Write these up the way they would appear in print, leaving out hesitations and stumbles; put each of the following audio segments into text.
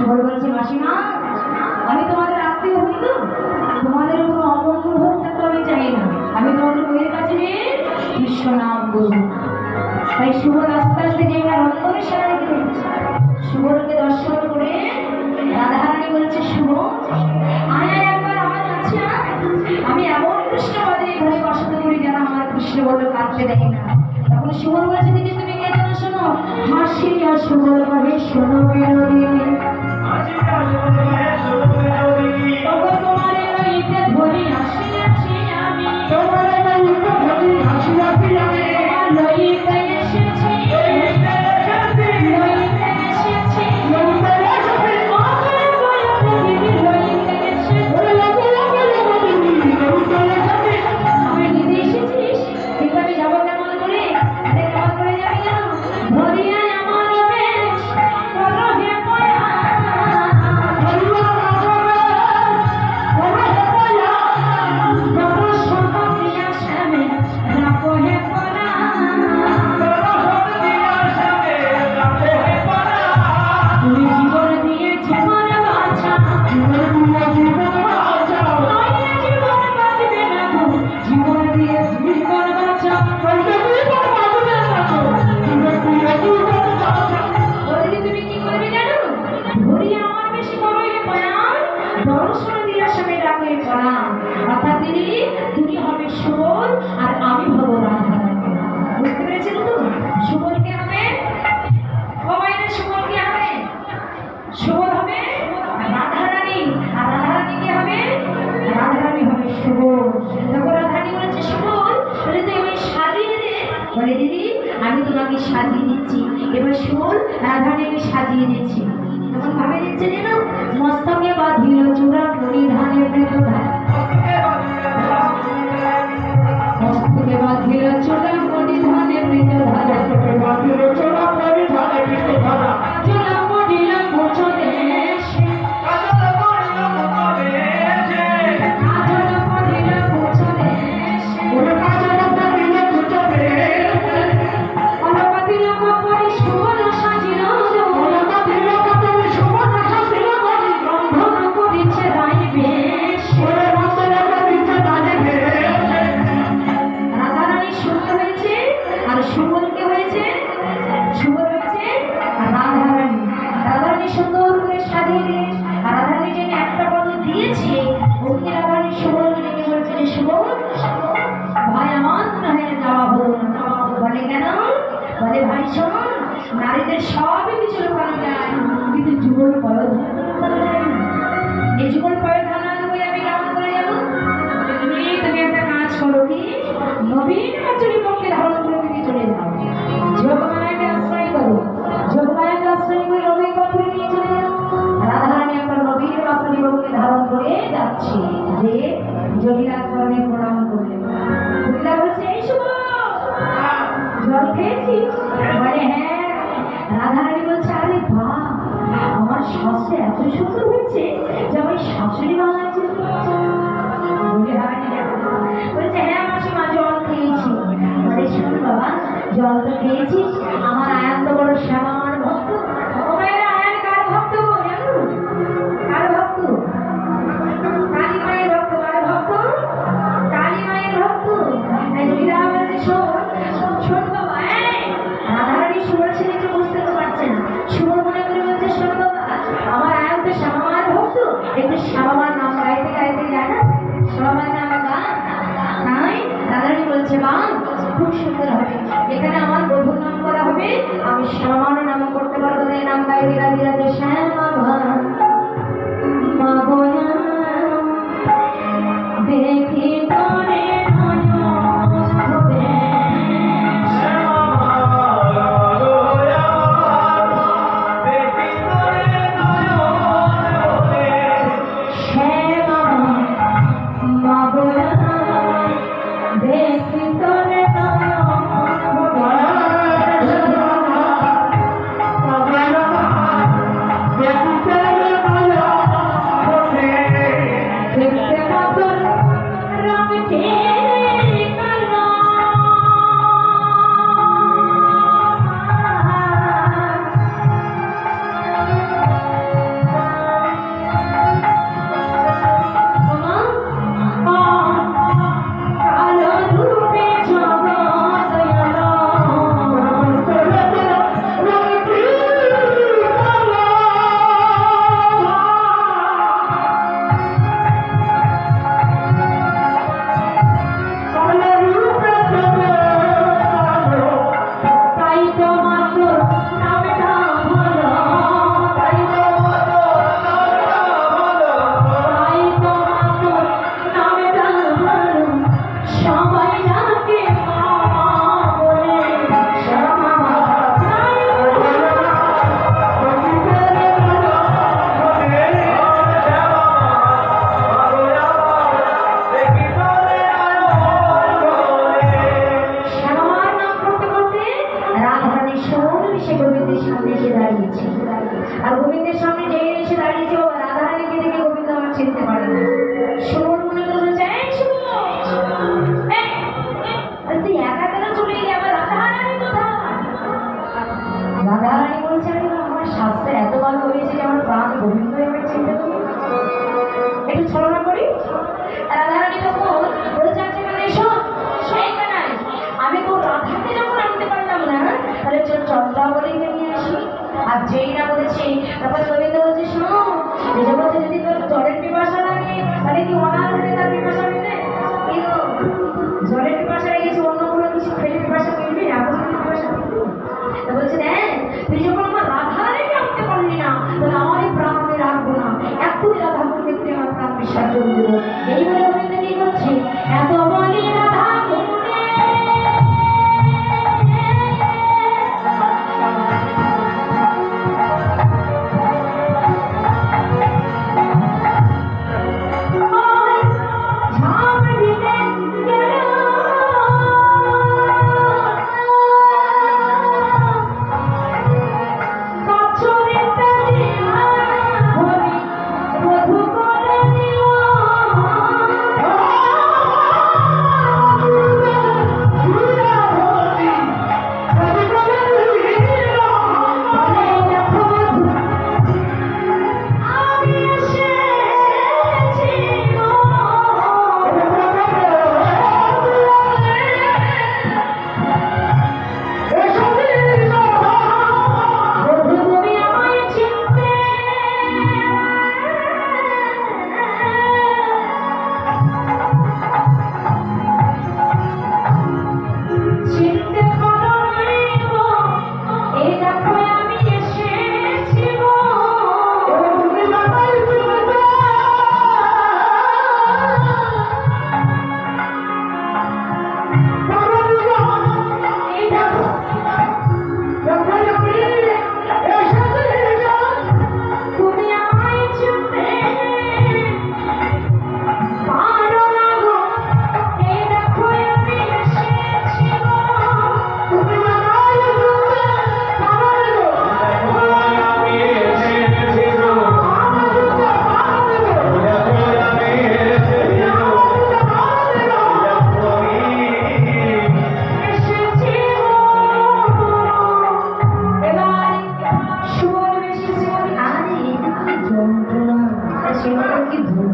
সুবল বলছে মাসিমা আমি তোমাদের আত্মীয় হই তো, তোমাদের কোনো অমঙ্গল হোক তা তো আমি চাই না। আমি তোমাদের বইয়ের কাছে গিয়ে কৃষ্ণ নাম বলবো। তাই সুবল আস্তে আস্তে যে না রঙ্গনের সারা রেখে সুবলকে দর্শন করে রাধারানী বলছে শুভ আয় একবার আমার কাছে আয়। আমি এমন কৃষ্ণবাদী ঘরে বসত করি যেন আমার কৃষ্ণ বলল কাটতে দেয় না। তখন সুবল বলছে দিদি তুমি কে যেন শোনো হাসিয়া সুবল ভাবে শোনো বিনোদিনী তোমার লইতে ধরি আসিয়াছি আমি তোমার লইতে ধরি আসিয়াছি আমি লইতে এসেছি লইতে এসেছি আমি দিদি এসেছিস কিন্তু আমি যাবো কেমন করে কেমন করে যাবি না ধরিয়া আমার বেশ করহে পয়া আর আমি হবো রাধারানী। বুঝতে পেরেছেন তো? সুবলকে হবে সুবলকে হবে সুবল হবে রাধারানী, আর রাধারানী কে হবে রাধারানী হবে সুবল। তখন রাধারানী বলছে সুবল বলে তুই আমি সাজিয়ে দে। বলে দিদি আমি তোমাকে সাজিয়ে দিচ্ছি। এবার সুবল রাধারানীকে সাজিয়ে দিচ্ছি। তখন ভাবে দিচ্ছে যেন মস্তকে বাঁধিল চূড়া পরিধানে মৃতধারা মস্তকে বাঁধিল চূড়া পরিধানে মৃতধারা চূড়া পরিধানে মৃতধারা চূড়া পড়িল কোচরে কাজল পড়িল কোচরে কাজল পড়িল কোচরে অলকাদিল কপরি সুবল সাজিল অলকাদিল কপরি সুবল সাজিল বন্ধন করিছে রাই বেশ বন্ধন করিছে রাই বেশ। রাধারানী সুন্দর হয়েছে আর সুবলকে হয়েছে সুবল হয়েছে রাধারানী। রাধারানী সুন্দর করে সাজিয়ে দিয়ে আর রাধারানী যেন একটা বদল দিয়েছে অমনি রাধারানী সুবলকে ডেকে বলছে যে সুবল ভাই আমার মনে হয় যাওয়া হলো না। বলে কেন? বলে ভাই শোন নারীদের সবই কিছু লুকানো যায় কিন্তু যুগল পয়োধন লুকানো যায় না। এই যুগল পয়োধন বলে আমি কেমন করে যাবো? তুমি একটা কাজ করো কি নবীন মঞ্জুরি পক্ষে ধারণ করে তুমি চলে যাও যোগমায়াকে আশ্রয় করো। যোগমায়াকে আশ্রয় করে নবীন পক্ষে নিয়ে চলে যাও। রাধারানী একটা নবীন বাসনী পক্ষে ধারণ করে যাচ্ছে যে জমিরাজ চরণে প্রণাম করলেন। জমিরা বলছে এই শুভ জল খেয়েছিস? বলে হ্যাঁ। রাধারানী বলছে আরে বাহ আমার শাস্ত্রে এত সুন্দর হয়েছে যে আমার শাশুড়ি বানাচ্ছে। বলছে হ্যাঁ মাসিমা জল খেয়েছি। বলে শোন বাবা জল তো খেয়েছিস আমার আয়ান তো বড় শ্যামার ভক্ত। ও মায়ের আয়ান কার ভক্ত জানো? কার ভক্ত? কালী মায়ের ভক্ত। কার ভক্ত? কালী মায়ের ভক্ত। বিধা বলছে শোন বাবা রাধারানী সুবল ছেলে কিছু বুঝতে তো পারছে না। সুবল মনে করে বলছে শোন বাবা আমার আয়ান তো শ্যামার ভক্ত একটু শ্যামার নাম গাইতে গাইতে যায় না শ্যামার নাম গান নাই। রাধারানী বলছে মা খুব সুন্দর হবে এখানে আমার বধুর নাম করা হবে আমি শ্যামার নাম করতে পারবো না। নাম গাইতে গাইতে যাচ্ছে শ্যামা ভান মা বোনা দেখি তোরে ছিল কি ধূপ।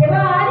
এবার